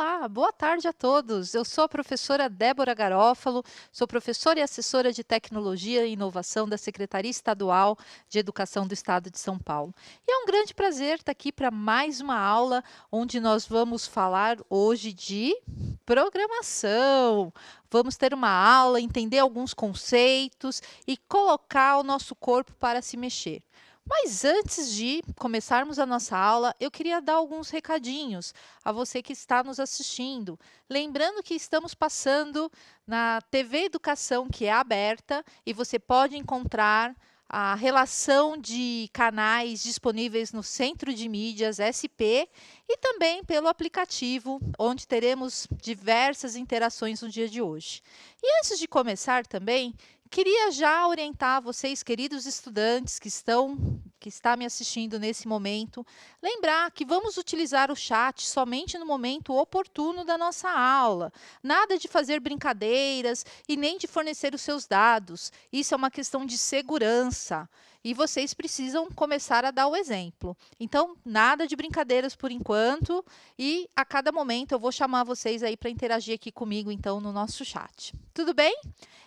Olá, boa tarde a todos. Eu sou a professora Débora Garófalo, sou professora e assessora de Tecnologia e Inovação da Secretaria Estadual de Educação do Estado de São Paulo. E é um grande prazer estar aqui para mais uma aula onde nós vamos falar hoje de programação. Vamos ter uma aula, entender alguns conceitos e colocar o nosso corpo para se mexer. Mas antes de começarmos a nossa aula, eu queria dar alguns recadinhos a você que está nos assistindo. Lembrando que estamos passando na TV Educação, que é aberta, e você pode encontrar a relação de canais disponíveis no Centro de Mídias SP e também pelo aplicativo, onde teremos diversas interações no dia de hoje. E antes de começar também, queria já orientar vocês, queridos estudantes que está me assistindo nesse momento, lembrar que vamos utilizar o chat somente no momento oportuno da nossa aula. Nada de fazer brincadeiras e nem de fornecer os seus dados. Isso é uma questão de segurança. E vocês precisam começar a dar o exemplo. Então, nada de brincadeiras por enquanto. E a cada momento eu vou chamar vocês aí para interagir aqui comigo, então, no nosso chat. Tudo bem?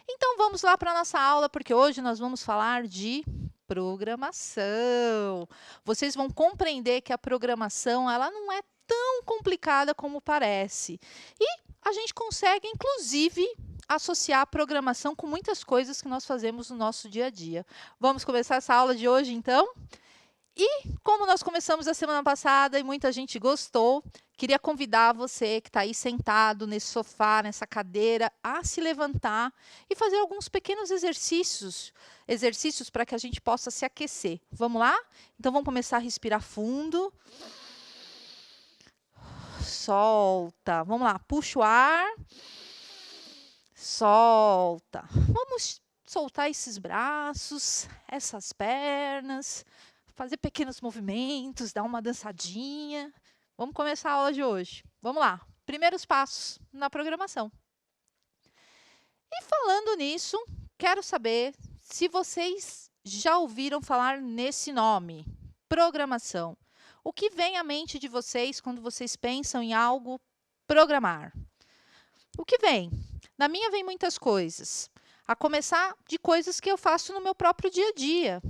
Então, vamos lá para a nossa aula, porque hoje nós vamos falar de programação. Vocês vão compreender que a programação ela não é tão complicada como parece. E a gente consegue, inclusive, associar a programação com muitas coisas que nós fazemos no nosso dia a dia. Vamos começar essa aula de hoje, então? E como nós começamos a semana passada e muita gente gostou, queria convidar você que está aí sentado nesse sofá, nessa cadeira, a se levantar e fazer alguns pequenos exercícios para que a gente possa se aquecer. Vamos lá? Então vamos começar a respirar fundo. Solta. Vamos lá, puxa o ar. Solta. Vamos soltar esses braços, essas pernas. Fazer pequenos movimentos, dar uma dançadinha. Vamos começar a aula de hoje. Vamos lá. Primeiros passos na programação. E falando nisso, quero saber se vocês já ouviram falar nesse nome, programação. O que vem à mente de vocês quando vocês pensam em algo programar? O que vem? Na minha vem muitas coisas. A começar de coisas que eu faço no meu próprio dia a dia.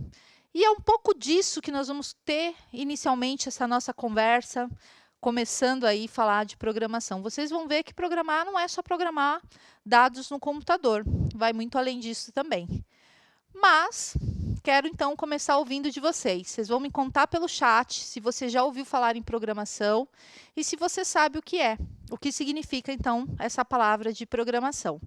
E é um pouco disso que nós vamos ter inicialmente essa nossa conversa, começando aí a falar de programação. Vocês vão ver que programar não é só programar dados no computador, vai muito além disso também. Mas quero então começar ouvindo de vocês. Vocês vão me contar pelo chat se você já ouviu falar em programação e se você sabe o que significa então essa palavra de programação.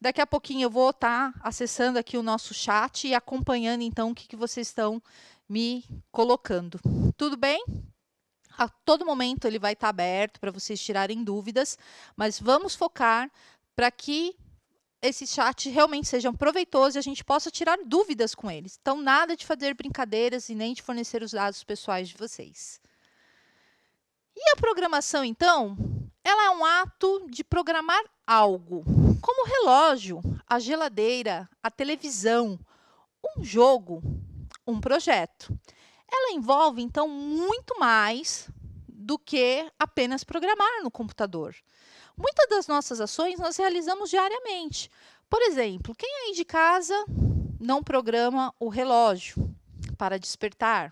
Daqui a pouquinho eu vou estar acessando aqui o nosso chat e acompanhando, então, o que vocês estão me colocando. Tudo bem? A todo momento ele vai estar aberto para vocês tirarem dúvidas, mas vamos focar para que esse chat realmente seja proveitoso e a gente possa tirar dúvidas com eles. Então, nada de fazer brincadeiras e nem de fornecer os dados pessoais de vocês. E a programação, então, ela é um ato de programar algo, como o relógio, a geladeira, a televisão, um jogo, um projeto. Ela envolve, então, muito mais do que apenas programar no computador. Muitas das nossas ações nós realizamos diariamente. Por exemplo, quem aí de casa não programa o relógio para despertar?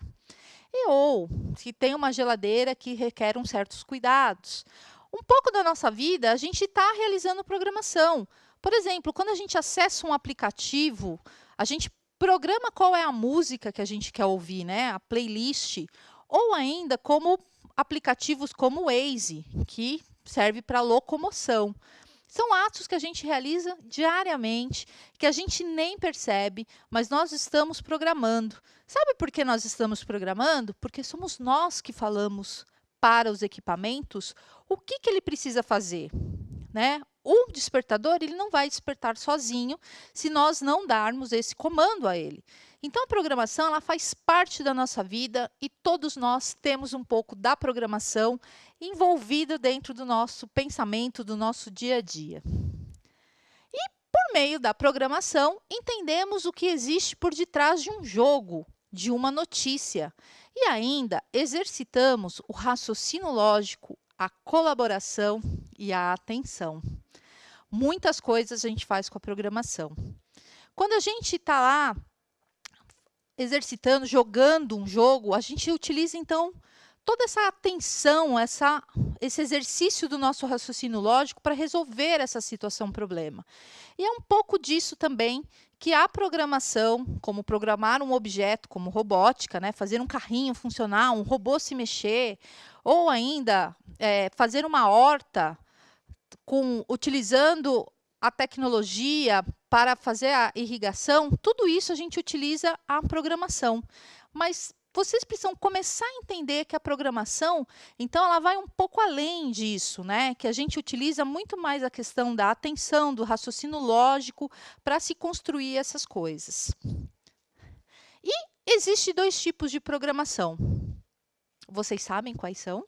Ou se tem uma geladeira que requer certos cuidados. Um pouco da nossa vida, a gente está realizando programação. Por exemplo, quando a gente acessa um aplicativo, a gente programa qual é a música que a gente quer ouvir, né? A playlist. Ou ainda como aplicativos como o Waze, que serve para locomoção. São atos que a gente realiza diariamente, que a gente nem percebe, mas nós estamos programando. Sabe por que nós estamos programando? Porque somos nós que falamos para os equipamentos o que ele precisa fazer, né? O despertador ele não vai despertar sozinho se nós não darmos esse comando a ele. Então, a programação ela faz parte da nossa vida e todos nós temos um pouco da programação envolvida dentro do nosso pensamento, do nosso dia a dia. E, por meio da programação, entendemos o que existe por detrás de um jogo, de uma notícia. E ainda exercitamos o raciocínio lógico, a colaboração e a atenção. Muitas coisas a gente faz com a programação. Quando a gente está lá exercitando, jogando um jogo, a gente utiliza, então, toda essa atenção, esse exercício do nosso raciocínio lógico para resolver essa situação problema. E é um pouco disso também que a programação, como programar um objeto, como robótica, né, fazer um carrinho funcionar, um robô se mexer, ou ainda fazer uma horta utilizando a tecnologia para fazer a irrigação, tudo isso a gente utiliza a programação. Mas vocês precisam começar a entender que a programação, então, ela vai um pouco além disso, né? Que a gente utiliza muito mais a questão da atenção, do raciocínio lógico, para se construir essas coisas. E existem 2 tipos de programação. Vocês sabem quais são?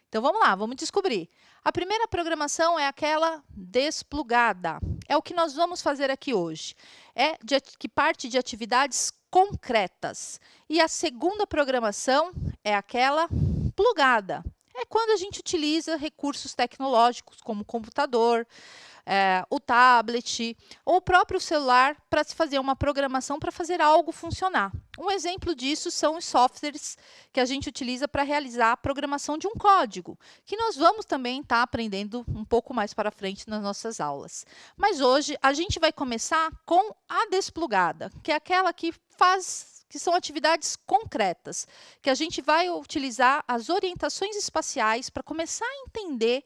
Então, vamos lá, vamos descobrir. A primeira programação é aquela desplugada. É o que nós vamos fazer aqui hoje. Que parte de atividades concretas. E a segunda programação é aquela plugada. É quando a gente utiliza recursos tecnológicos, como o computador, o tablet, ou o próprio celular, para se fazer uma programação para fazer algo funcionar. Um exemplo disso são os softwares que a gente utiliza para realizar a programação de um código, que nós vamos também estar aprendendo um pouco mais para frente nas nossas aulas. Mas hoje a gente vai começar com a desplugada, que é aquela que são atividades concretas, que a gente vai utilizar as orientações espaciais para começar a entender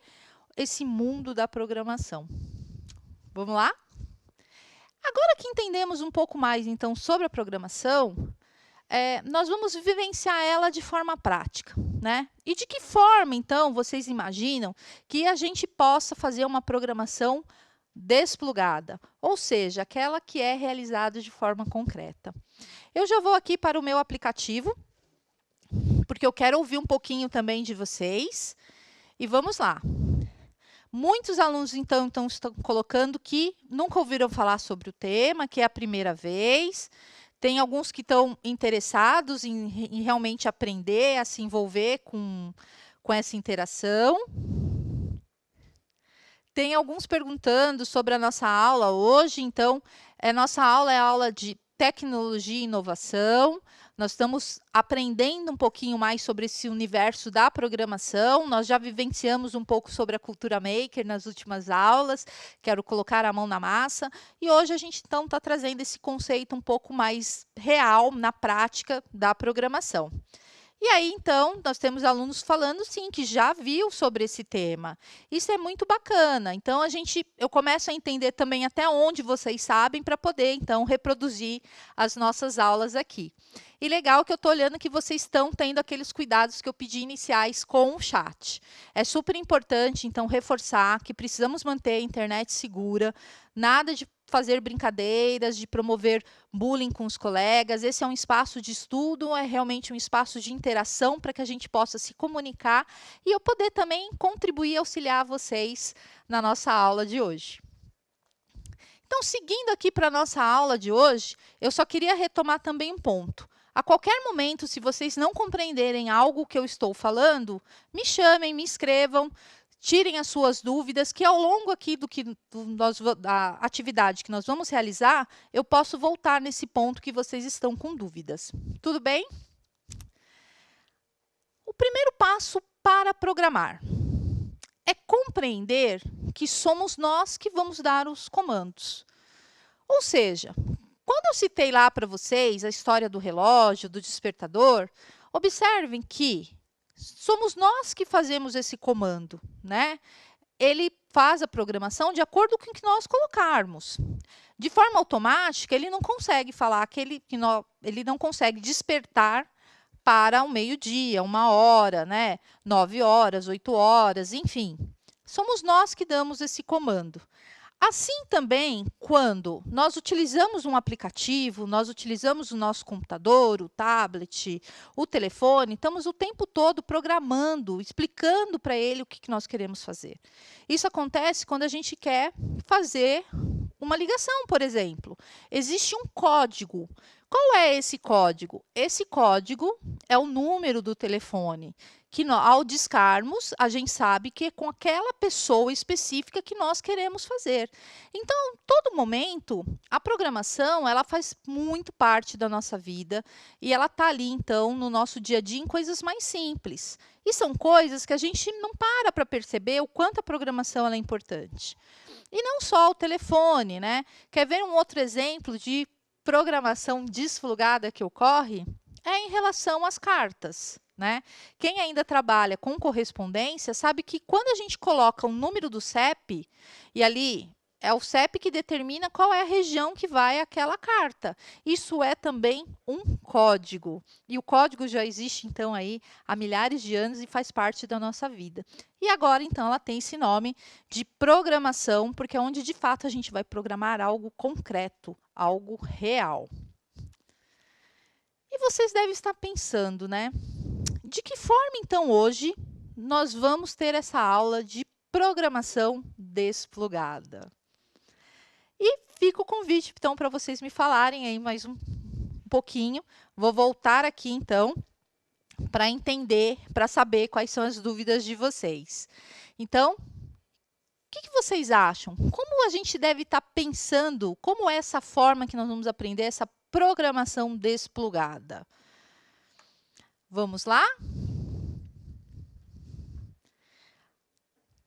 esse mundo da programação. Vamos lá? Agora que entendemos um pouco mais, então, sobre a programação, nós vamos vivenciar ela de forma prática, né? E de que forma, então, vocês imaginam que a gente possa fazer uma programação desplugada, ou seja, aquela que é realizada de forma concreta? Eu já vou aqui para o meu aplicativo, porque eu quero ouvir um pouquinho também de vocês. E vamos lá. Muitos alunos, então, estão colocando que nunca ouviram falar sobre o tema, que é a primeira vez. Tem alguns que estão interessados em realmente aprender, a se envolver com essa interação. Tem alguns perguntando sobre a nossa aula hoje. Então, nossa aula é a aula de tecnologia e inovação. Nós estamos aprendendo um pouquinho mais sobre esse universo da programação. Nós já vivenciamos um pouco sobre a cultura maker nas últimas aulas. Quero colocar a mão na massa. E hoje a gente, então, está trazendo esse conceito um pouco mais real na prática da programação. E aí, então, nós temos alunos falando, sim, que já viu sobre esse tema. Isso é muito bacana. Então, eu começo a entender também até onde vocês sabem para poder, então, reproduzir as nossas aulas aqui. E legal que eu estou olhando que vocês estão tendo aqueles cuidados que eu pedi iniciais com o chat. É super importante, então, reforçar que precisamos manter a internet segura, nada de fazer brincadeiras, de promover bullying com os colegas. Esse é um espaço de estudo, é realmente um espaço de interação para que a gente possa se comunicar e eu poder também contribuir e auxiliar vocês na nossa aula de hoje. Então, seguindo aqui para a nossa aula de hoje, eu só queria retomar também um ponto. A qualquer momento, se vocês não compreenderem algo que eu estou falando, me chamem, me escrevam, tirem as suas dúvidas, que ao longo aqui da atividade que nós vamos realizar, eu posso voltar nesse ponto que vocês estão com dúvidas. Tudo bem? O primeiro passo para programar é compreender que somos nós que vamos dar os comandos. Ou seja, quando eu citei lá para vocês a história do relógio, do despertador, observem que somos nós que fazemos esse comando, né? Ele faz a programação de acordo com o que nós colocarmos. De forma automática, ele não consegue falar ele não consegue despertar para o meio-dia, 1h, né? 9h, 8h, enfim. Somos nós que damos esse comando. Assim também, quando nós utilizamos um aplicativo, nós utilizamos o nosso computador, o tablet, o telefone, estamos o tempo todo programando, explicando para ele o que nós queremos fazer. Isso acontece quando a gente quer fazer uma ligação, por exemplo. Existe um código. Qual é esse código? Esse código é o número do telefone, que ao discarmos, a gente sabe que é com aquela pessoa específica que nós queremos fazer. Então, todo momento, a programação, ela faz muito parte da nossa vida e ela está ali, então, no nosso dia a dia em coisas mais simples. E são coisas que a gente não para perceber o quanto a programação ela é importante. E não só o telefone, né? Quer ver um outro exemplo de programação desplugada que ocorre? É em relação às cartas, né? Quem ainda trabalha com correspondência sabe que quando a gente coloca o número do CEP, e ali é o CEP que determina qual é a região que vai aquela carta. Isso é também um código. E o código já existe, então, aí há milhares de anos e faz parte da nossa vida. E agora, então, ela tem esse nome de programação, porque é onde, de fato, a gente vai programar algo concreto, algo real. E vocês devem estar pensando, né? De que forma, então, hoje, nós vamos ter essa aula de programação desplugada? E fica o convite, então, para vocês me falarem aí mais um pouquinho. Vou voltar aqui, então, para entender, para saber quais são as dúvidas de vocês. Então, o que vocês acham? Como a gente deve estar pensando? Como é essa forma que nós vamos aprender essa programação desplugada? Vamos lá?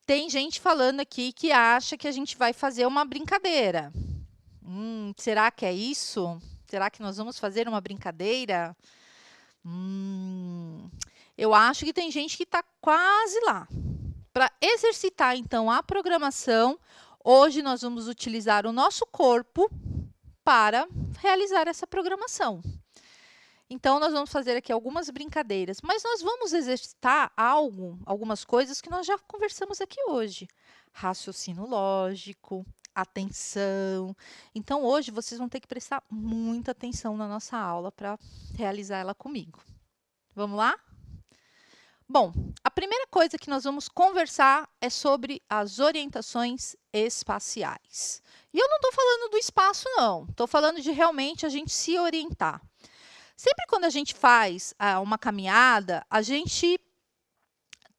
Tem gente falando aqui que acha que a gente vai fazer uma brincadeira. Será que é isso? Será que nós vamos fazer uma brincadeira? Eu acho que tem gente que está quase lá. Para exercitar, então, a programação, hoje nós vamos utilizar o nosso corpo para realizar essa programação. Então, nós vamos fazer aqui algumas brincadeiras, mas nós vamos exercitar algumas coisas que nós já conversamos aqui hoje. Raciocínio lógico, atenção. Então, hoje vocês vão ter que prestar muita atenção na nossa aula para realizar ela comigo. Vamos lá? Bom, a primeira coisa que nós vamos conversar é sobre as orientações espaciais. E eu não estou falando do espaço, não. Estou falando de realmente a gente se orientar. Sempre quando a gente faz uma caminhada, a gente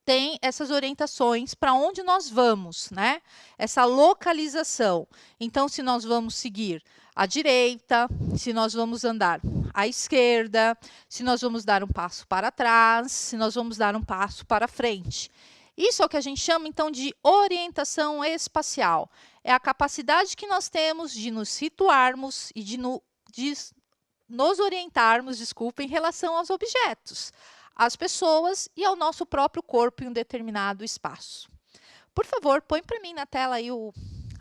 tem essas orientações para onde nós vamos, né? Essa localização. Então, se nós vamos seguir à direita, se nós vamos andar à esquerda, se nós vamos dar um passo para trás, se nós vamos dar um passo para frente. Isso é o que a gente chama, então, de orientação espacial. É a capacidade que nós temos de nos situarmos e de nos orientarmos, em relação aos objetos, às pessoas e ao nosso próprio corpo em um determinado espaço. Por favor, põe para mim na tela aí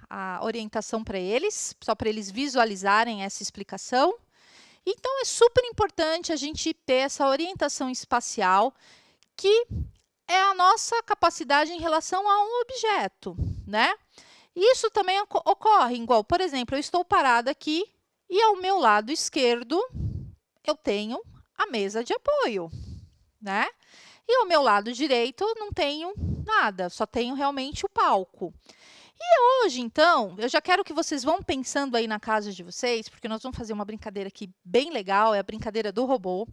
a orientação para eles, só para eles visualizarem essa explicação. Então, é super importante a gente ter essa orientação espacial, que é a nossa capacidade em relação a um objeto, né? Isso também ocorre igual, por exemplo, eu estou parada aqui e ao meu lado esquerdo eu tenho a mesa de apoio, né? E ao meu lado direito não tenho nada, só tenho realmente o palco. E hoje, então, eu já quero que vocês vão pensando aí na casa de vocês, porque nós vamos fazer uma brincadeira aqui bem legal, é a brincadeira do robô,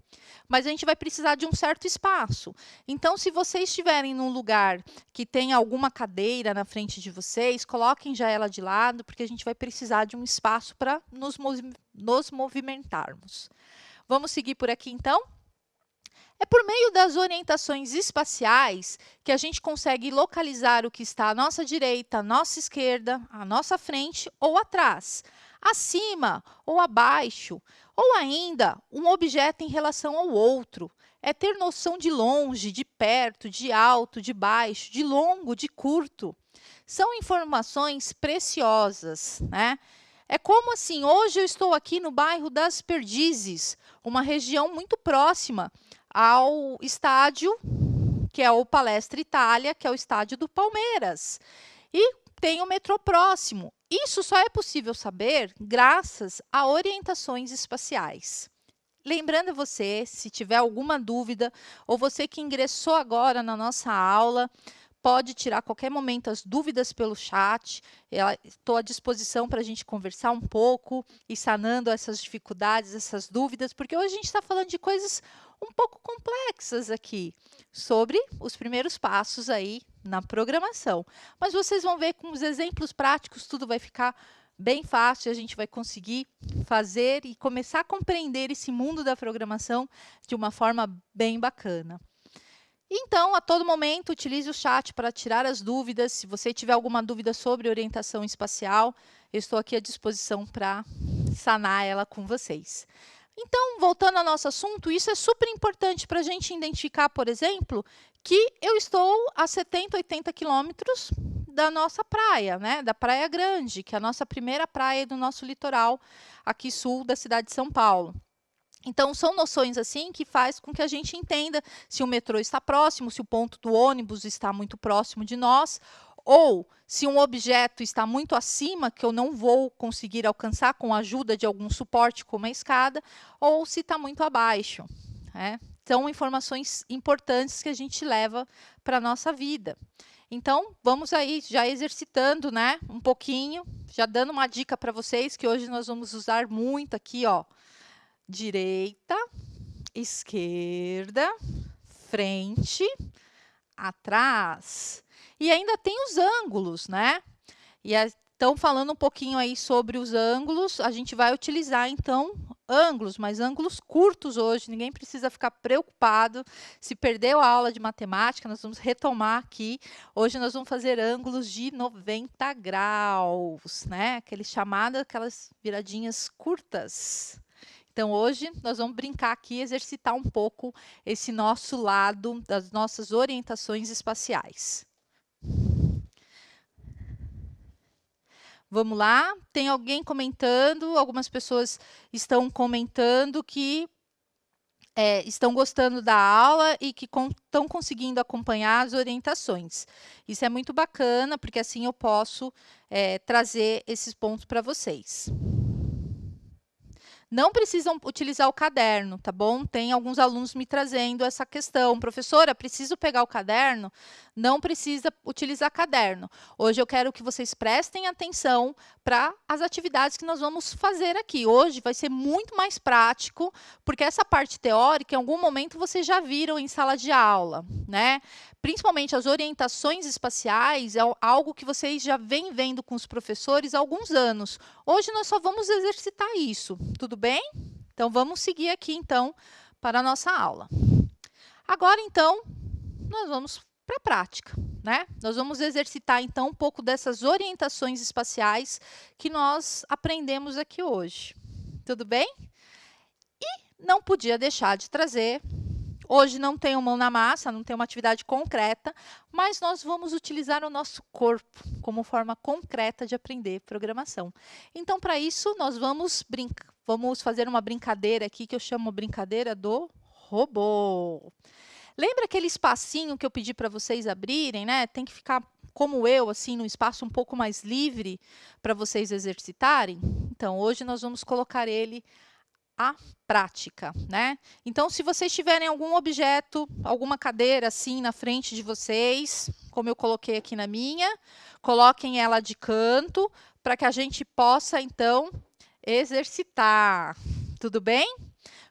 mas a gente vai precisar de um certo espaço. Então, se vocês estiverem num lugar que tem alguma cadeira na frente de vocês, coloquem já ela de lado, porque a gente vai precisar de um espaço para nos movimentarmos. Vamos seguir por aqui, então? É por meio das orientações espaciais que a gente consegue localizar o que está à nossa direita, à nossa esquerda, à nossa frente ou atrás, acima ou abaixo, ou ainda um objeto em relação ao outro. É ter noção de longe, de perto, de alto, de baixo, de longo, de curto. São informações preciosas, né? É como assim, hoje eu estou aqui no bairro das Perdizes, uma região muito próxima ao estádio, que é o Palestra Itália, que é o estádio do Palmeiras. E tem o metrô próximo. Isso só é possível saber graças a orientações espaciais. Lembrando você, se tiver alguma dúvida, ou você que ingressou agora na nossa aula, pode tirar a qualquer momento as dúvidas pelo chat. Estou à disposição para a gente conversar um pouco e sanando essas dificuldades, essas dúvidas, porque hoje a gente está falando de coisas um pouco complexas aqui, sobre os primeiros passos aí na programação. Mas vocês vão ver com os exemplos práticos, tudo vai ficar bem fácil, a gente vai conseguir fazer e começar a compreender esse mundo da programação de uma forma bem bacana. Então, a todo momento, utilize o chat para tirar as dúvidas. Se você tiver alguma dúvida sobre orientação espacial, eu estou aqui à disposição para sanar ela com vocês. Então, voltando ao nosso assunto, isso é super importante para a gente identificar, por exemplo, que eu estou a 70, 80 quilômetros da nossa praia, né? Da Praia Grande, que é a nossa primeira praia do nosso litoral, aqui sul da cidade de São Paulo. Então, são noções assim que faz com que a gente entenda se o metrô está próximo, se o ponto do ônibus está muito próximo de nós, ou se um objeto está muito acima, que eu não vou conseguir alcançar com a ajuda de algum suporte, como a escada, ou se está muito abaixo. Né? São informações importantes que a gente leva para a nossa vida. Então, vamos aí já exercitando, né, um pouquinho, já dando uma dica para vocês, que hoje nós vamos usar muito aqui, ó. Direita, esquerda, frente, atrás. E ainda tem os ângulos, né? E então, falando um pouquinho aí sobre os ângulos, a gente vai utilizar, então, ângulos, mas ângulos curtos hoje. Ninguém precisa ficar preocupado. Se perdeu a aula de matemática, nós vamos retomar aqui. Hoje nós vamos fazer ângulos de 90 graus, né? Aquelas viradinhas curtas. Então, hoje, nós vamos brincar aqui, exercitar um pouco esse nosso lado das nossas orientações espaciais. Vamos lá? Tem alguém comentando? Algumas pessoas estão comentando que estão gostando da aula e que estão conseguindo acompanhar as orientações. Isso é muito bacana, porque assim eu posso trazer esses pontos para vocês. Não precisam utilizar o caderno, tá bom? Tem alguns alunos me trazendo essa questão. Professora, preciso pegar o caderno? Não precisa utilizar caderno. Hoje eu quero que vocês prestem atenção para as atividades que nós vamos fazer aqui. Hoje vai ser muito mais prático, porque essa parte teórica, em algum momento, vocês já viram em sala de aula, né? Principalmente as orientações espaciais, é algo que vocês já vêm vendo com os professores há alguns anos. Hoje nós só vamos exercitar isso, tudo bem? Então, vamos seguir aqui, então, para a nossa aula. Agora, então, nós vamos para a prática, né? Nós vamos exercitar, então, um pouco dessas orientações espaciais que nós aprendemos aqui hoje. Tudo bem? E não podia deixar de trazer. Hoje não tem mão na massa, não tem uma atividade concreta, mas nós vamos utilizar o nosso corpo como forma concreta de aprender programação. Então, para isso, nós vamos fazer uma brincadeira aqui que eu chamo brincadeira do robô. Lembra aquele espacinho que eu pedi para vocês abrirem, né? Tem que ficar como eu, assim, num espaço um pouco mais livre para vocês exercitarem. Então, hoje nós vamos colocar ele à prática, né? Então, se vocês tiverem algum objeto, alguma cadeira assim na frente de vocês, como eu coloquei aqui na minha, coloquem ela de canto para que a gente possa, então, exercitar. Tudo bem?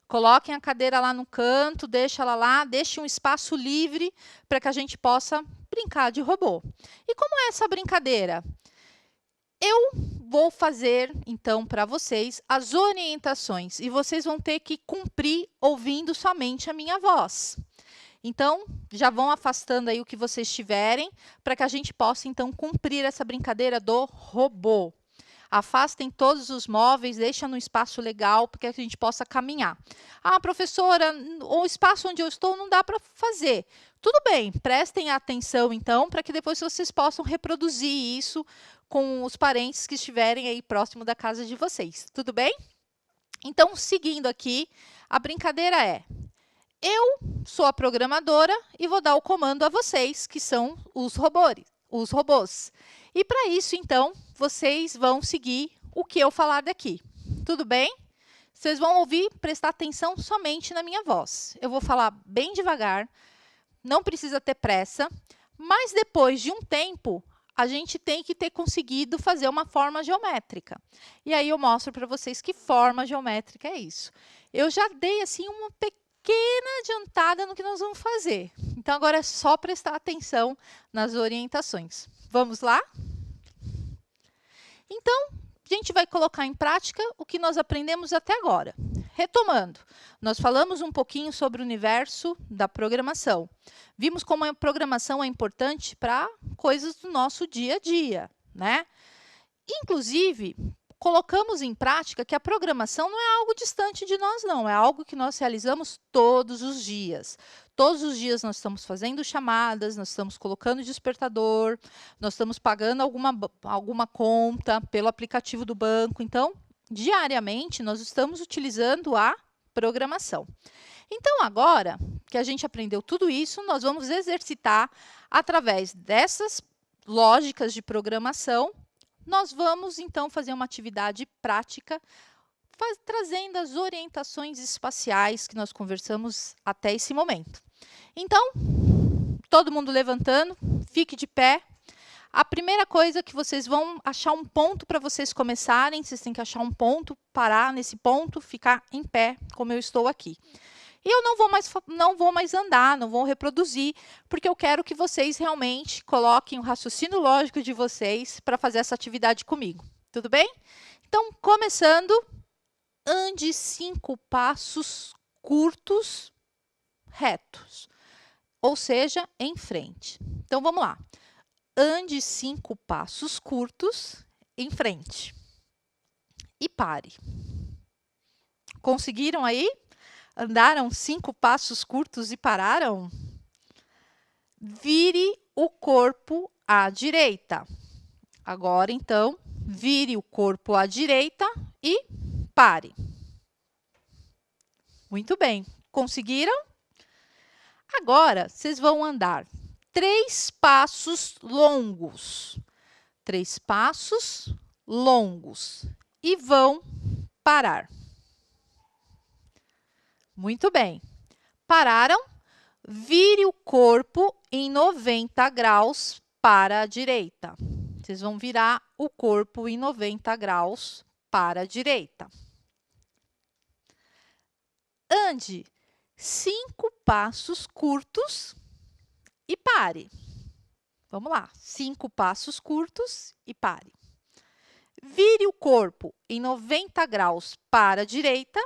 Coloquem a cadeira lá no canto, deixa ela lá, deixe um espaço livre para que a gente possa brincar de robô. E como é essa brincadeira? Eu vou fazer, então, para vocês as orientações e vocês vão ter que cumprir ouvindo somente a minha voz. Então, já vão afastando aí o que vocês tiverem para que a gente possa, então, cumprir essa brincadeira do robô. Afastem todos os móveis, deixem no espaço legal para que a gente possa caminhar. Ah, professora, o espaço onde eu estou não dá para fazer. Tudo bem, prestem atenção, então, para que depois vocês possam reproduzir isso com os parentes que estiverem aí próximo da casa de vocês. Tudo bem? Então, seguindo aqui, a brincadeira é: eu sou a programadora e vou dar o comando a vocês, que são os robôs. E para isso, então, vocês vão seguir o que eu falar daqui. Tudo bem? Vocês vão ouvir, prestar atenção somente na minha voz. Eu vou falar bem devagar, não precisa ter pressa, mas depois de um tempo, a gente tem que ter conseguido fazer uma forma geométrica. E aí eu mostro para vocês que forma geométrica é isso. Eu já dei assim uma pequena pequena adiantada no que nós vamos fazer. Então, agora é só prestar atenção nas orientações. Vamos lá? Então, a gente vai colocar em prática o que nós aprendemos até agora. Retomando, nós falamos um pouquinho sobre o universo da programação. Vimos como a programação é importante para coisas do nosso dia a dia, né? Inclusive, colocamos em prática que a programação não é algo distante de nós, não. É algo que nós realizamos todos os dias. Todos os dias nós estamos fazendo chamadas, nós estamos colocando despertador, nós estamos pagando alguma conta pelo aplicativo do banco. Então, diariamente, nós estamos utilizando a programação. Então, agora que a gente aprendeu tudo isso, nós vamos exercitar através dessas lógicas de programação. Nós vamos, então, fazer uma atividade prática, trazendo as orientações espaciais que nós conversamos até esse momento. Então, todo mundo levantando, fique de pé. A primeira coisa que vocês vão achar um ponto para vocês começarem, vocês têm que achar um ponto, parar nesse ponto, ficar em pé, como eu estou aqui. E eu não vou mais andar, não vou reproduzir, porque eu quero que vocês realmente coloquem o raciocínio lógico de vocês para fazer essa atividade comigo. Tudo bem? Então, começando, ande 5 passos curtos, retos, ou seja, em frente. Então, vamos lá. Ande 5 passos curtos em frente. E pare. Conseguiram aí? Andaram 5 passos curtos e pararam? Vire o corpo à direita. Agora, então, vire o corpo à direita e pare. Muito bem. Conseguiram? Agora, vocês vão andar 3 passos longos. 3 passos longos. E vão parar. Muito bem. Pararam? Vire o corpo em 90 graus para a direita. Vocês vão virar o corpo em 90 graus para a direita. Ande 5 passos curtos e pare. Vamos lá. 5 passos curtos e pare. Vire o corpo em 90 graus para a direita.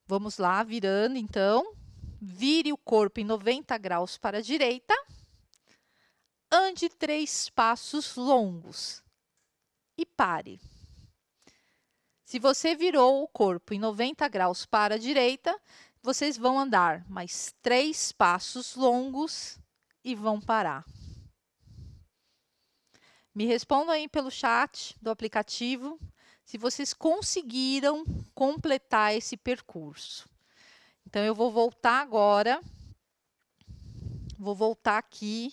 Vamos lá, virando, então. Vire o corpo em 90 graus para a direita. Ande 3 passos longos e pare. Se você virou o corpo em 90 graus para a direita, vocês vão andar mais 3 passos longos e vão parar. Me respondam aí pelo chat do aplicativo se vocês conseguiram completar esse percurso. Então, eu vou voltar agora. Vou voltar aqui.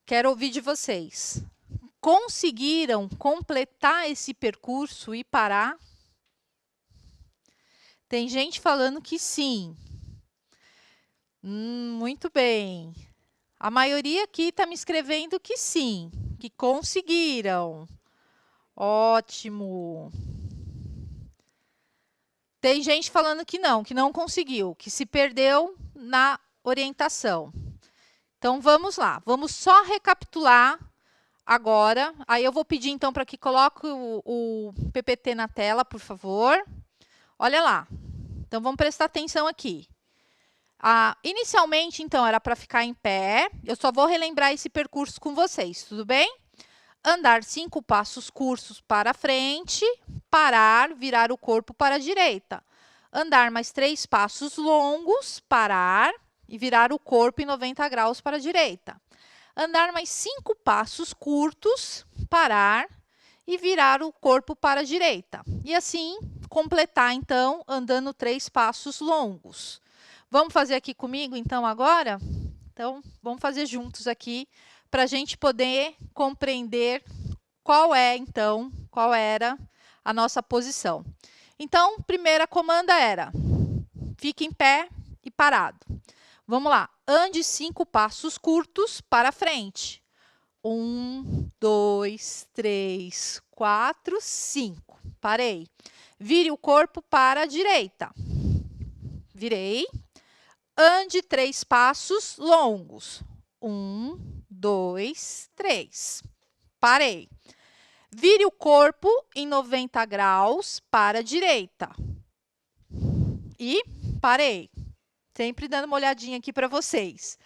Quero ouvir de vocês. Conseguiram completar esse percurso e parar? Tem gente falando que sim. Muito bem. A maioria aqui está me escrevendo que sim, que conseguiram. Ótimo. Tem gente falando que não conseguiu, que se perdeu na orientação. Então, vamos lá. Vamos só recapitular agora. Aí, eu vou pedir, então, para que coloque o PPT na tela, por favor. Olha lá. Então, vamos prestar atenção aqui. Inicialmente, então, era para ficar em pé. Eu só vou relembrar esse percurso com vocês, tudo bem? Andar 5 passos curtos para frente, parar, virar o corpo para a direita. Andar mais 3 passos longos, parar e virar o corpo em 90 graus para a direita. Andar mais 5 passos curtos, parar e virar o corpo para a direita. E assim, completar, então, andando 3 passos longos. Vamos fazer aqui comigo, então, agora? Então, vamos fazer juntos aqui, para a gente poder compreender qual era a nossa posição. Então, primeira comanda era, fique em pé e parado. Vamos lá, ande 5 passos curtos para frente. 1, 2, 3, 4, 5. Parei. Vire o corpo para a direita. Virei. Ande 3 passos longos. 1, 2, 3. Parei. Vire o corpo em 90 graus para a direita. E parei. Sempre dando uma olhadinha aqui para vocês.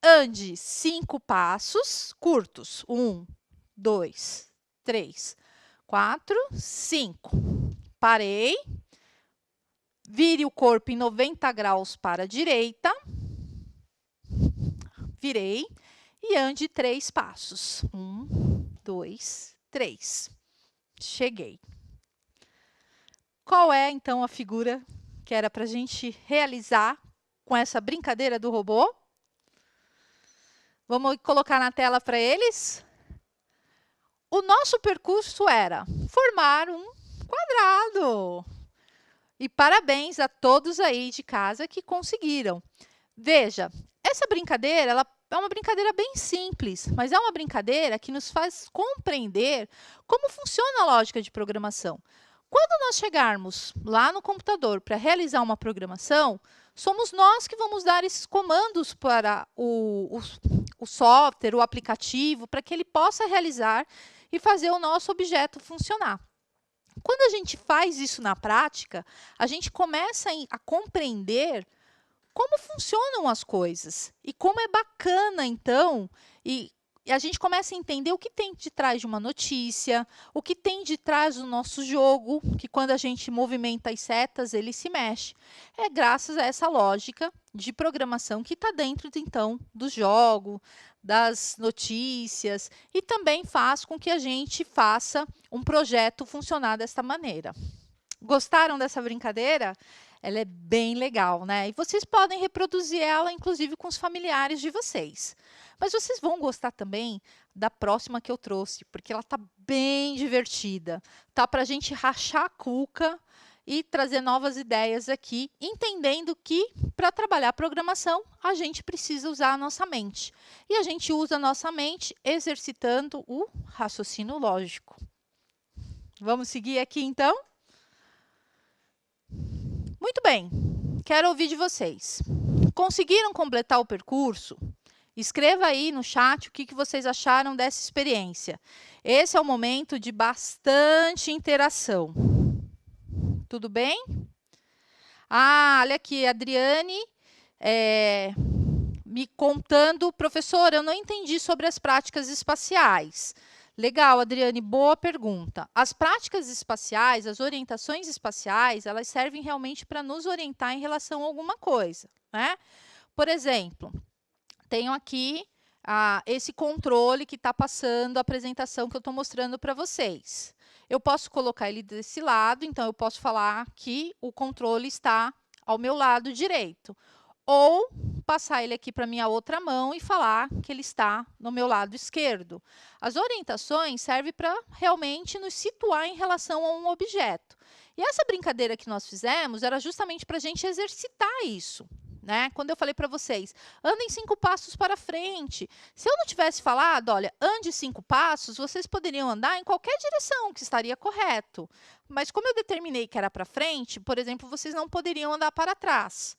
Ande 5 passos curtos. 1, 2, 3, 4, 5. Parei. Vire o corpo em 90 graus para a direita. Virei. E ande 3 passos. 1, 2, 3. Cheguei. Qual é, então, a figura que era para a gente realizar com essa brincadeira do robô? Vamos colocar na tela para eles? O nosso percurso era formar um quadrado. E parabéns a todos aí de casa que conseguiram. Veja, essa brincadeira, ela é uma brincadeira bem simples, mas é uma brincadeira que nos faz compreender como funciona a lógica de programação. Quando nós chegarmos lá no computador para realizar uma programação, somos nós que vamos dar esses comandos para o software, o aplicativo, para que ele possa realizar e fazer o nosso objeto funcionar. Quando a gente faz isso na prática, a gente começa a compreender como funcionam as coisas e como é bacana, então, e a gente começa a entender o que tem de trás de uma notícia, o que tem de trás do nosso jogo, que quando a gente movimenta as setas, ele se mexe. É graças a essa lógica de programação que está dentro, então, do jogo, das notícias, e também faz com que a gente faça um projeto funcionar desta maneira. Gostaram dessa brincadeira? Ela é bem legal, né? E vocês podem reproduzir ela, inclusive, com os familiares de vocês. Mas vocês vão gostar também da próxima que eu trouxe, porque ela está bem divertida. Tá para a gente rachar a cuca e trazer novas ideias aqui, entendendo que, para trabalhar a programação, a gente precisa usar a nossa mente. E a gente usa a nossa mente exercitando o raciocínio lógico. Vamos seguir aqui, então? Muito bem, quero ouvir de vocês. Conseguiram completar o percurso? Escreva aí no chat o que vocês acharam dessa experiência. Esse é o momento de bastante interação. Tudo bem? Ah, olha aqui, a Adriane me contando, professora, eu não entendi sobre as práticas espaciais. Legal, Adriane, boa pergunta. As práticas espaciais, as orientações espaciais, elas servem realmente para nos orientar em relação a alguma coisa, né? Por exemplo, tenho aqui esse controle que está passando a apresentação que eu estou mostrando para vocês. Eu posso colocar ele desse lado, então eu posso falar que o controle está ao meu lado direito. Ou passar ele aqui para a minha outra mão e falar que ele está no meu lado esquerdo. As orientações servem para realmente nos situar em relação a um objeto. E essa brincadeira que nós fizemos era justamente para a gente exercitar isso. Né? Quando eu falei para vocês, andem 5 passos para frente. Se eu não tivesse falado, olha, ande 5 passos, vocês poderiam andar em qualquer direção que estaria correto. Mas como eu determinei que era para frente, por exemplo, vocês não poderiam andar para trás.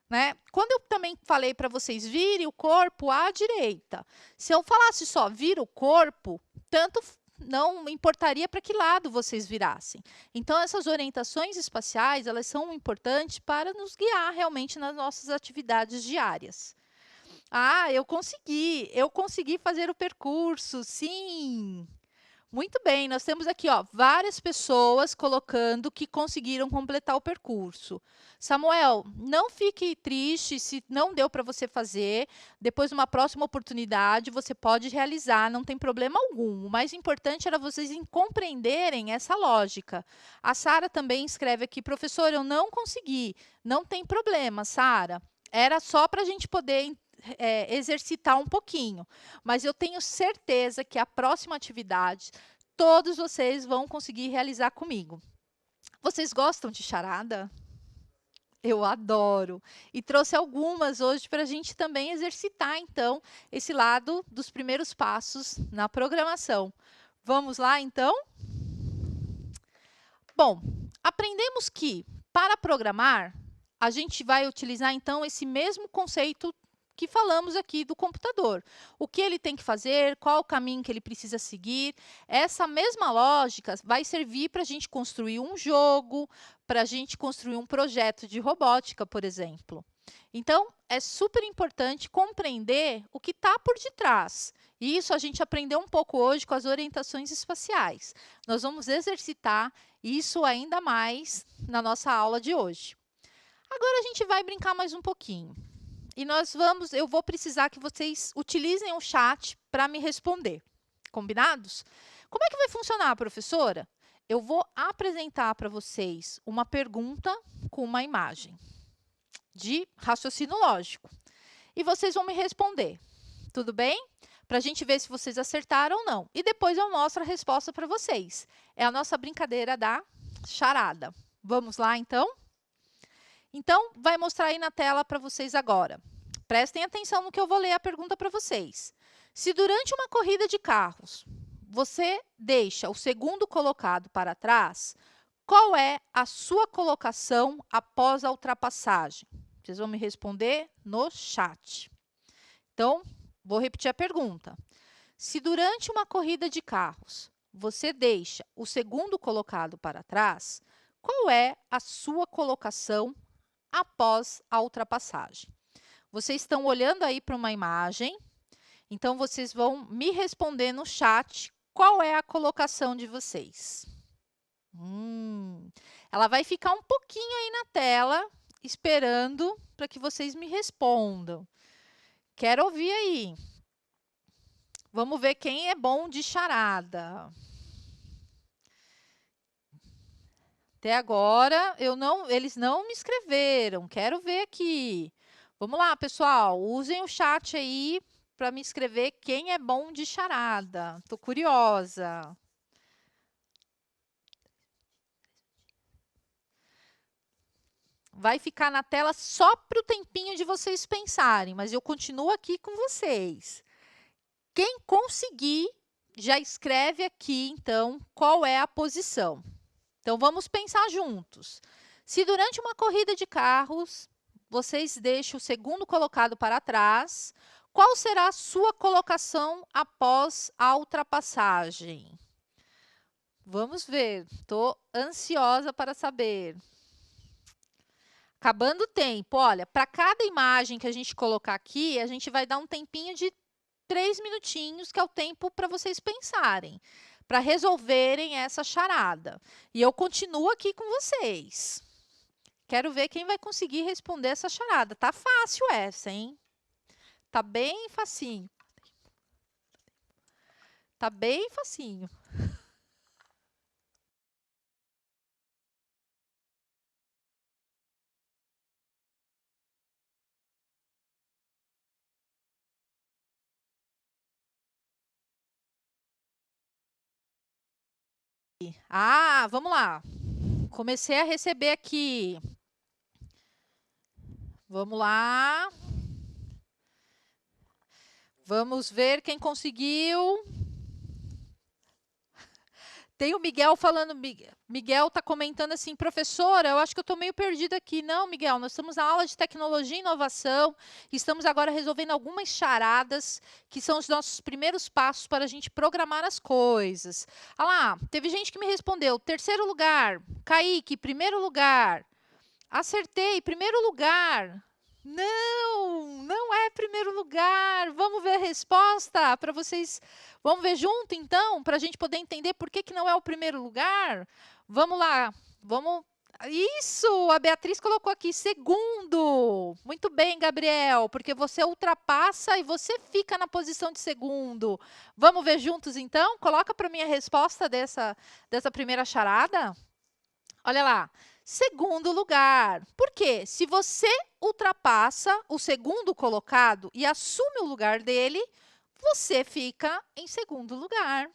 Né? Quando eu também falei para vocês, vire o corpo à direita. Se eu falasse só, vira o corpo, tanto não importaria para que lado vocês virassem. Então, essas orientações espaciais, elas são importantes para nos guiar realmente nas nossas atividades diárias. Ah, eu consegui fazer o percurso, sim! Muito bem, nós temos aqui várias pessoas colocando que conseguiram completar o percurso. Samuel, não fique triste se não deu para você fazer. Depois, numa próxima oportunidade, você pode realizar, não tem problema algum. O mais importante era vocês compreenderem essa lógica. A Sara também escreve aqui, professor, eu não consegui. Não tem problema, Sara. Era só para a gente poder exercitar um pouquinho. Mas eu tenho certeza que a próxima atividade, todos vocês vão conseguir realizar comigo. Vocês gostam de charada? Eu adoro. E trouxe algumas hoje para a gente também exercitar, então, esse lado dos primeiros passos na programação. Vamos lá, então? Bom, aprendemos que, para programar, a gente vai utilizar, então, esse mesmo conceito que falamos aqui do computador. O que ele tem que fazer, qual o caminho que ele precisa seguir. Essa mesma lógica vai servir para a gente construir um jogo, para a gente construir um projeto de robótica, por exemplo. Então, é super importante compreender o que está por detrás. E isso a gente aprendeu um pouco hoje com as orientações espaciais. Nós vamos exercitar isso ainda mais na nossa aula de hoje. Agora a gente vai brincar mais um pouquinho. E eu vou precisar que vocês utilizem o chat para me responder. Combinados? Como é que vai funcionar, professora? Eu vou apresentar para vocês uma pergunta com uma imagem de raciocínio lógico. E vocês vão me responder. Tudo bem? Para a gente ver se vocês acertaram ou não. E depois eu mostro a resposta para vocês. É a nossa brincadeira da charada. Vamos lá, então? Então, vai mostrar aí na tela para vocês agora. Prestem atenção no que eu vou ler a pergunta para vocês. Se durante uma corrida de carros, você deixa o segundo colocado para trás, qual é a sua colocação após a ultrapassagem? Vocês vão me responder no chat. Então, vou repetir a pergunta. Se durante uma corrida de carros, você deixa o segundo colocado para trás, qual é a sua colocação após a ultrapassagem? Vocês estão olhando aí para uma imagem, então vocês vão me responder no chat qual é a colocação de vocês. Ela vai ficar um pouquinho aí na tela, esperando para que vocês me respondam. Quero ouvir aí. Vamos ver quem é bom de charada. Até agora, eles não me escreveram. Quero ver aqui. Vamos lá, pessoal. Usem o chat aí para me escrever quem é bom de charada. Estou curiosa. Vai ficar na tela só para o tempinho de vocês pensarem, mas eu continuo aqui com vocês. Quem conseguir, já escreve aqui, então, qual é a posição. Então, vamos pensar juntos. Se durante uma corrida de carros, vocês deixam o segundo colocado para trás, qual será a sua colocação após a ultrapassagem? Vamos ver. Estou ansiosa para saber. Acabando o tempo. Olha, para cada imagem que a gente colocar aqui, a gente vai dar um tempinho de 3 minutinhos, que é o tempo para vocês pensarem, para resolverem essa charada. E eu continuo aqui com vocês. Quero ver quem vai conseguir responder essa charada. Tá fácil essa, hein? Tá bem facinho. Tá bem facinho. Ah, vamos lá. Comecei a receber aqui. Vamos lá. Vamos ver quem conseguiu. Tem o Miguel falando, Miguel está comentando assim, professora, eu acho que eu estou meio perdida aqui. Não, Miguel, nós estamos na aula de tecnologia e inovação, e estamos agora resolvendo algumas charadas, que são os nossos primeiros passos para a gente programar as coisas. Ah lá, teve gente que me respondeu, terceiro lugar, Kaique, primeiro lugar. Acertei, primeiro lugar. Não, não é primeiro lugar. Vamos ver a resposta para vocês. Vamos ver junto, então, para a gente poder entender por que não é o primeiro lugar? Vamos lá. Vamos. Isso, a Beatriz colocou aqui, segundo. Muito bem, Gabriel, porque você ultrapassa e você fica na posição de segundo. Vamos ver juntos, então? Coloca para mim a resposta dessa primeira charada. Olha lá. Segundo lugar. Por quê? Se você ultrapassa o segundo colocado e assume o lugar dele, você fica em segundo lugar.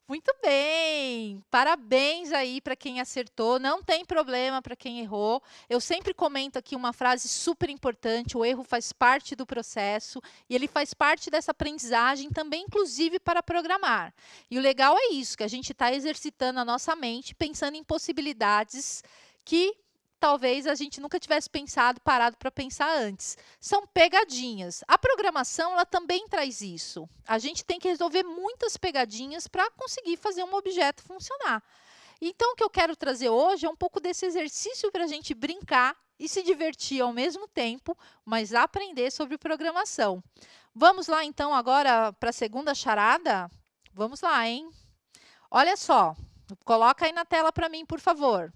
Muito bem! Parabéns aí para quem acertou. Não tem problema para quem errou. Eu sempre comento aqui uma frase super importante: o erro faz parte do processo e ele faz parte dessa aprendizagem também, inclusive para programar. E o legal é isso, que a gente está exercitando a nossa mente, pensando em possibilidades que talvez a gente nunca tivesse parado para pensar antes. São pegadinhas. A programação, ela também traz isso. A gente tem que resolver muitas pegadinhas para conseguir fazer um objeto funcionar. Então, o que eu quero trazer hoje é um pouco desse exercício para a gente brincar e se divertir ao mesmo tempo, mas aprender sobre programação. Vamos lá, então, agora para a segunda charada? Vamos lá, hein? Olha só, coloca aí na tela para mim, por favor.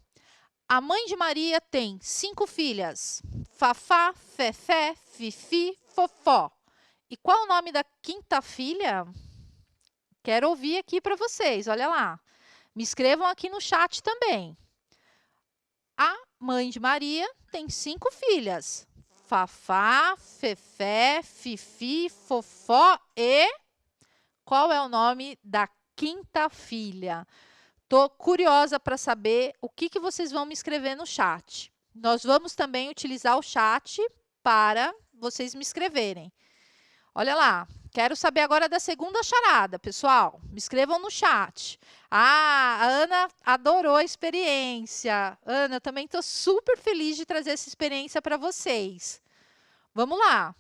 A mãe de Maria tem 5 filhas: Fafá, Fefé, Fifi, Fofó. E qual o nome da quinta filha? Quero ouvir aqui para vocês, olha lá. Me escrevam aqui no chat também. A mãe de Maria tem 5 filhas: Fafá, Fefé, Fifi, Fofó e... Qual é o nome da quinta filha? Estou curiosa para saber o que vocês vão me escrever no chat. Nós vamos também utilizar o chat para vocês me escreverem. Olha lá, quero saber agora da segunda charada, pessoal. Me escrevam no chat. Ah, a Ana adorou a experiência. Ana, eu também estou super feliz de trazer essa experiência para vocês. Vamos lá.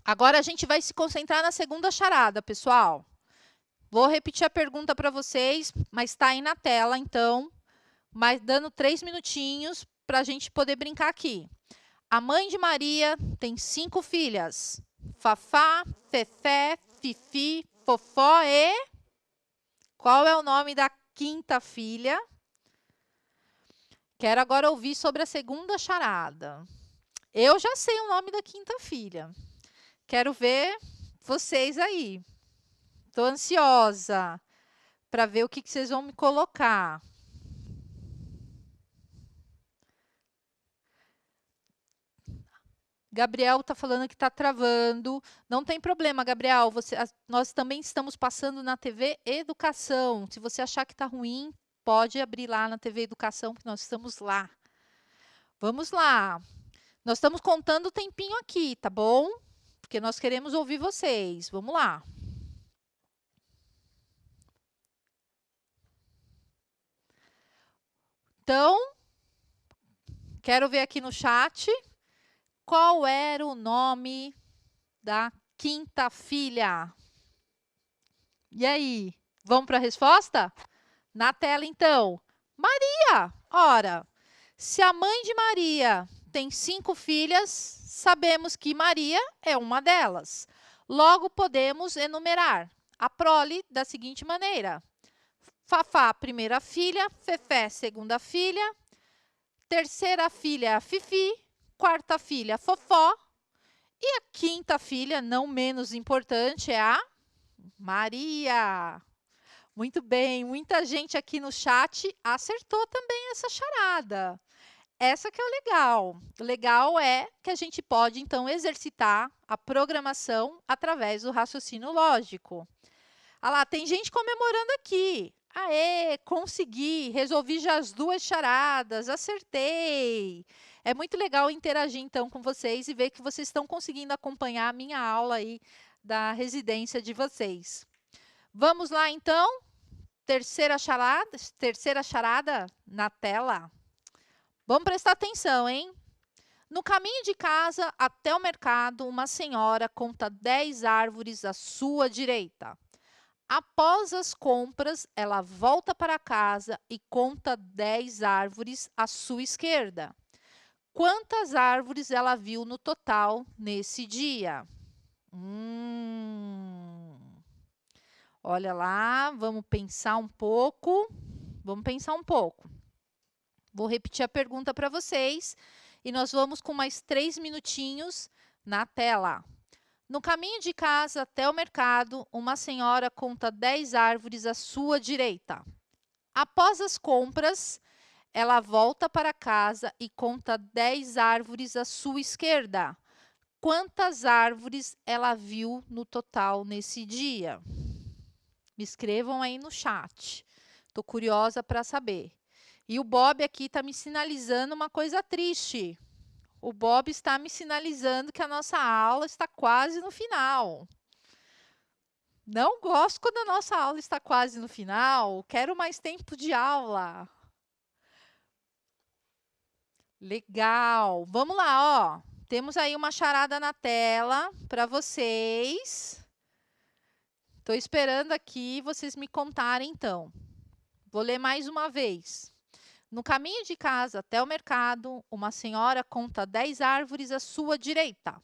Agora a gente vai se concentrar na segunda charada, pessoal. Vou repetir a pergunta para vocês, mas está aí na tela, então, mas dando 3 minutinhos para a gente poder brincar aqui. A mãe de Maria tem 5 filhas: Fafá, Fefé, Fifi, Fofó e... Qual é o nome da quinta filha? Quero agora ouvir sobre a segunda charada. Eu já sei o nome da quinta filha. Quero ver vocês aí. Estou ansiosa para ver o que vocês vão me colocar. Gabriel está falando que está travando. Não tem problema, Gabriel. Nós também estamos passando na TV Educação. Se você achar que está ruim, pode abrir lá na TV Educação, que nós estamos lá. Vamos lá. Nós estamos contando o tempinho aqui, tá bom? Porque nós queremos ouvir vocês. Vamos lá. Então, quero ver aqui no chat qual era o nome da quinta filha. E aí, vamos para a resposta? Na tela, então. Maria! Ora, se a mãe de Maria tem 5 filhas, sabemos que Maria é uma delas. Logo, podemos enumerar a prole da seguinte maneira: Fafá, primeira filha; Fefé, segunda filha; terceira filha, Fifi; quarta filha, Fofó; e a quinta filha, não menos importante, é a Maria. Muito bem, muita gente aqui no chat acertou também essa charada. Essa que é o legal. O legal é que a gente pode, então, exercitar a programação através do raciocínio lógico. Ah lá, tem gente comemorando aqui. Aê, consegui, resolvi já as 2 charadas, acertei. É muito legal interagir, então, com vocês e ver que vocês estão conseguindo acompanhar a minha aula aí da residência de vocês. Vamos lá, então. Terceira charada na tela. Vamos prestar atenção, hein? No caminho de casa até o mercado, uma senhora conta 10 árvores à sua direita. Após as compras, ela volta para casa e conta 10 árvores à sua esquerda. Quantas árvores ela viu no total nesse dia? Olha lá, vamos pensar um pouco. Vou repetir a pergunta para vocês e nós vamos com mais 3 minutinhos na tela. No caminho de casa até o mercado, uma senhora conta 10 árvores à sua direita. Após as compras, ela volta para casa e conta 10 árvores à sua esquerda. Quantas árvores ela viu no total nesse dia? Me escrevam aí no chat. Estou curiosa para saber. E o Bob aqui está me sinalizando uma coisa triste. O Bob está me sinalizando que a nossa aula está quase no final. Não gosto quando a nossa aula está quase no final. Quero mais tempo de aula. Legal. Vamos lá, ó. Temos aí uma charada na tela para vocês. Estou esperando aqui vocês me contarem, então. Vou ler mais uma vez. No caminho de casa até o mercado, uma senhora conta 10 árvores à sua direita.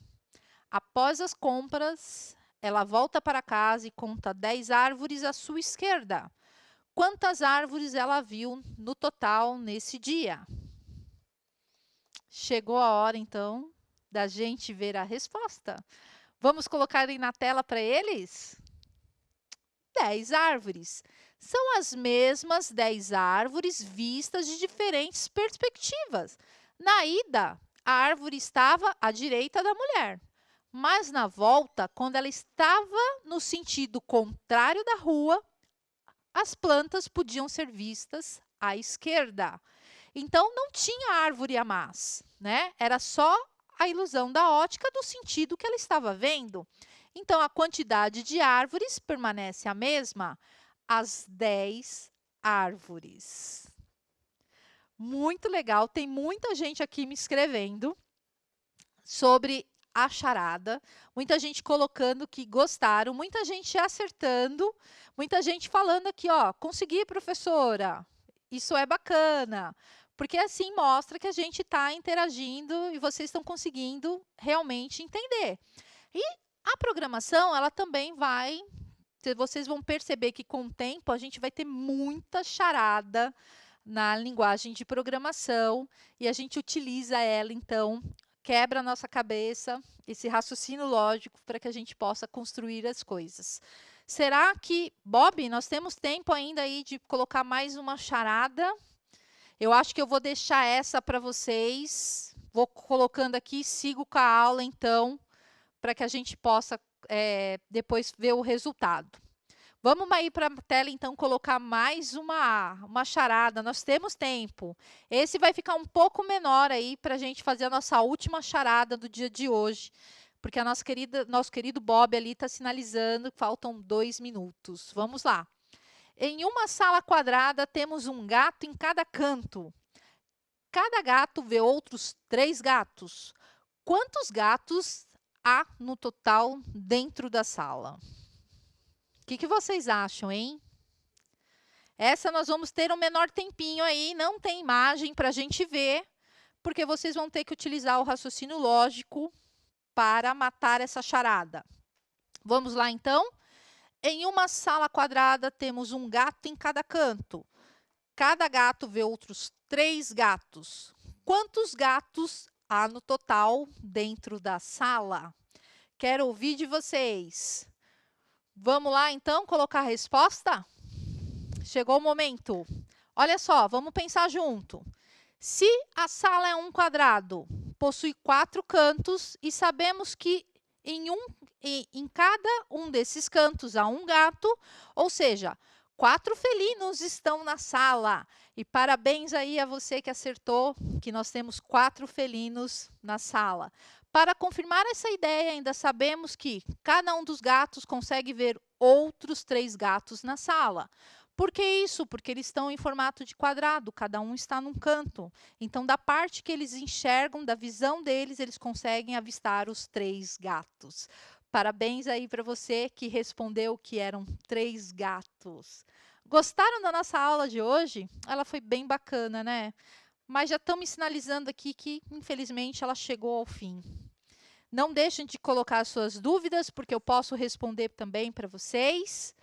Após as compras, ela volta para casa e conta 10 árvores à sua esquerda. Quantas árvores ela viu no total nesse dia? Chegou a hora, então, da gente ver a resposta. Vamos colocar aí na tela para eles? 10 árvores. São as mesmas 10 árvores vistas de diferentes perspectivas. Na ida, a árvore estava à direita da mulher. Mas na volta, quando ela estava no sentido contrário da rua, as plantas podiam ser vistas à esquerda. Então, não tinha árvore a mais, né? Era só a ilusão da ótica do sentido que ela estava vendo. Então, a quantidade de árvores permanece a mesma, as 10 árvores. Muito legal, tem muita gente aqui me escrevendo sobre a charada, muita gente colocando que gostaram, muita gente acertando, muita gente falando aqui, ó, consegui, professora, isso é bacana, porque assim mostra que a gente está interagindo e vocês estão conseguindo realmente entender. E a programação, ela também vai, vocês vão perceber que com o tempo a gente vai ter muita charada na linguagem de programação e a gente utiliza ela, então, quebra a nossa cabeça, esse raciocínio lógico para que a gente possa construir as coisas. Será que, Bob, nós temos tempo ainda aí de colocar mais uma charada? Eu acho que eu vou deixar essa para vocês. Vou colocando aqui, sigo com a aula, então, para que a gente possa depois ver o resultado. Vamos aí para a tela, então, colocar mais uma charada. Nós temos tempo. Esse vai ficar um pouco menor aí para a gente fazer a nossa última charada do dia de hoje, porque nosso querido Bob ali está sinalizando que faltam 2 minutos. Vamos lá. Em uma sala quadrada, temos um gato em cada canto. Cada gato vê outros 3 gatos. Quantos gatos há no total dentro da sala? O que vocês acham, hein? Essa nós vamos ter um menor tempinho aí, não tem imagem para a gente ver, porque vocês vão ter que utilizar o raciocínio lógico para matar essa charada. Vamos lá, então? Em uma sala quadrada, temos um gato em cada canto. Cada gato vê outros 3 gatos. Quantos gatos há no total dentro da sala? Quero ouvir de vocês. Vamos lá, então, colocar a resposta? Chegou o momento. Olha só, vamos pensar junto. Se a sala é um quadrado, possui 4 cantos e sabemos que em cada um desses cantos há um gato, ou seja, 4 felinos estão na sala. E parabéns aí a você que acertou que nós temos 4 felinos na sala. Para confirmar essa ideia, ainda sabemos que cada um dos gatos consegue ver outros 3 gatos na sala. Por que isso? Porque eles estão em formato de quadrado, cada um está num canto. Então, da parte que eles enxergam, da visão deles, eles conseguem avistar os 3 gatos. Parabéns aí para você que respondeu que eram 3 gatos. Gostaram da nossa aula de hoje? Ela foi bem bacana, né? Mas já estão me sinalizando aqui que, infelizmente, ela chegou ao fim. Não deixem de colocar suas dúvidas, porque eu posso responder também para vocês.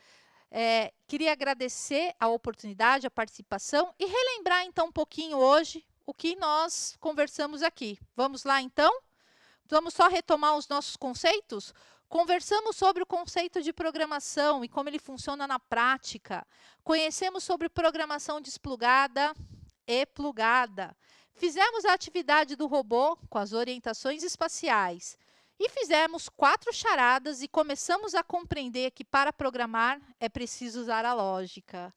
Queria agradecer a oportunidade, a participação e relembrar, então, um pouquinho hoje o que nós conversamos aqui. Vamos lá, então? Vamos só retomar os nossos conceitos? Conversamos sobre o conceito de programação e como ele funciona na prática. Conhecemos sobre programação desplugada e plugada. Fizemos a atividade do robô com as orientações espaciais. E fizemos 4 charadas e começamos a compreender que para programar é preciso usar a lógica.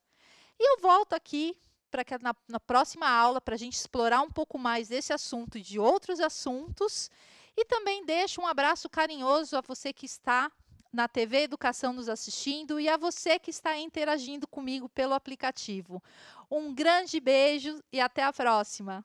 E eu volto aqui para que na próxima aula, para a gente explorar um pouco mais desse assunto e de outros assuntos. E também deixo um abraço carinhoso a você que está na TV Educação nos assistindo e a você que está interagindo comigo pelo aplicativo. Um grande beijo e até a próxima!